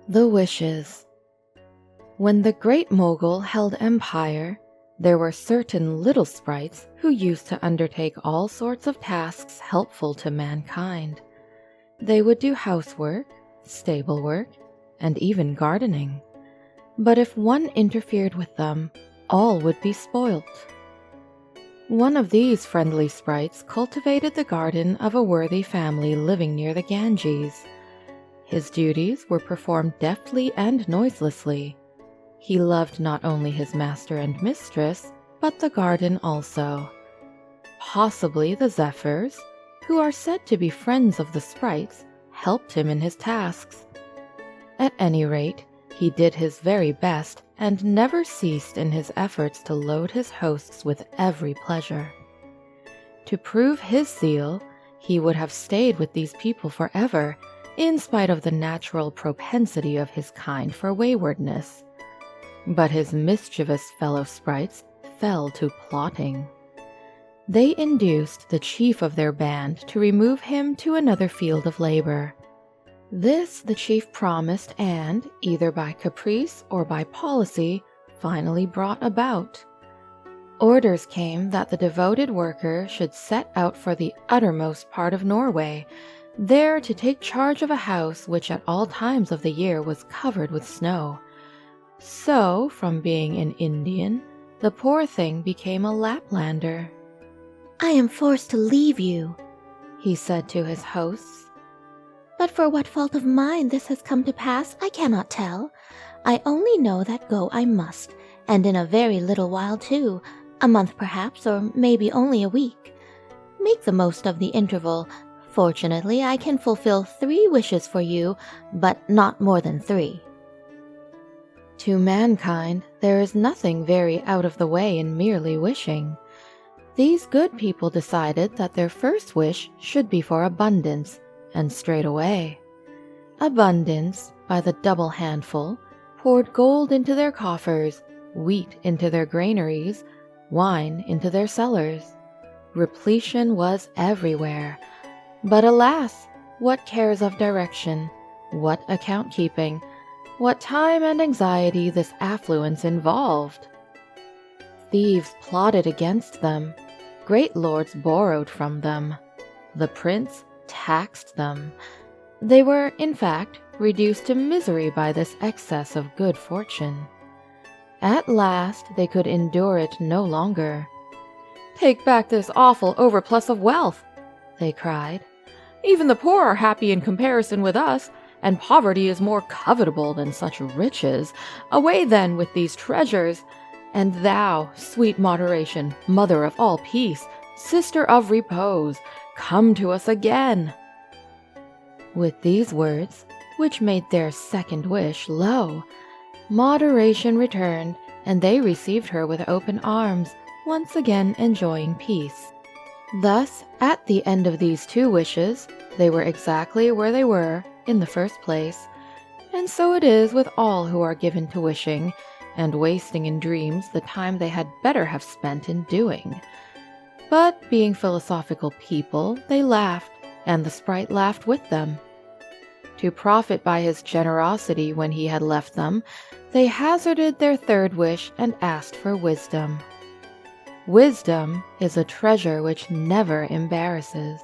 The Wishes. When the Great Mogul held empire, there were certain little sprites who used to undertake all sorts of tasks helpful to mankind. They would do housework, stable work, and even gardening. But if one interfered with them, all would be spoilt. One of these friendly sprites cultivated the garden of a worthy family living near the Ganges. His duties were performed deftly and noiselessly. He loved not only his master and mistress, but the garden also. Possibly the Zephyrs, who are said to be friends of the sprites, helped him in his tasks. At any rate, he did his very best and never ceased in his efforts to load his hosts with every pleasure. To prove his zeal, he would have stayed with these people forever, in spite of the natural propensity of his kind for waywardness. But his mischievous fellow sprites fell to plotting. They induced the chief of their band to remove him to another field of labor. This the chief promised and, either by caprice or by policy, finally brought about. Orders came that the devoted worker should set out for the uttermost part of Norway, there to take charge of a house which at all times of the year was covered with snow. So, from being an Indian, the poor thing became a Laplander. "I am forced to leave you," he said to his hosts. "But for what fault of mine this has come to pass, I cannot tell. I only know that go I must, and in a very little while too, a month perhaps, or maybe only a week. Make the most of the interval. Fortunately, I can fulfill 3 wishes for you, but not more than 3. To mankind, there is nothing very out of the way in merely wishing. These good people decided that their first wish should be for abundance, and straightway. Abundance, by the double handful, poured gold into their coffers, wheat into their granaries, wine into their cellars. Repletion was everywhere. But alas, what cares of direction, what account-keeping, what time and anxiety this affluence involved! Thieves plotted against them, great lords borrowed from them, the prince taxed them. They were, in fact, reduced to misery by this excess of good fortune. At last they could endure it no longer. "Take back this awful overplus of wealth," they cried. "Even the poor are happy in comparison with us, and poverty is more covetable than such riches. Away then with these treasures, and thou, sweet moderation, mother of all peace, sister of repose, come to us again." With these words, which made their second wish, lo, moderation returned, and they received her with open arms, once again enjoying peace. Thus, at the end of these 2 wishes, they were exactly where they were in the first place, and so it is with all who are given to wishing, and wasting in dreams the time they had better have spent in doing. But being philosophical people, they laughed, and the sprite laughed with them. To profit by his generosity when he had left them, they hazarded their 3rd wish and asked for wisdom. Wisdom is a treasure which never embarrasses.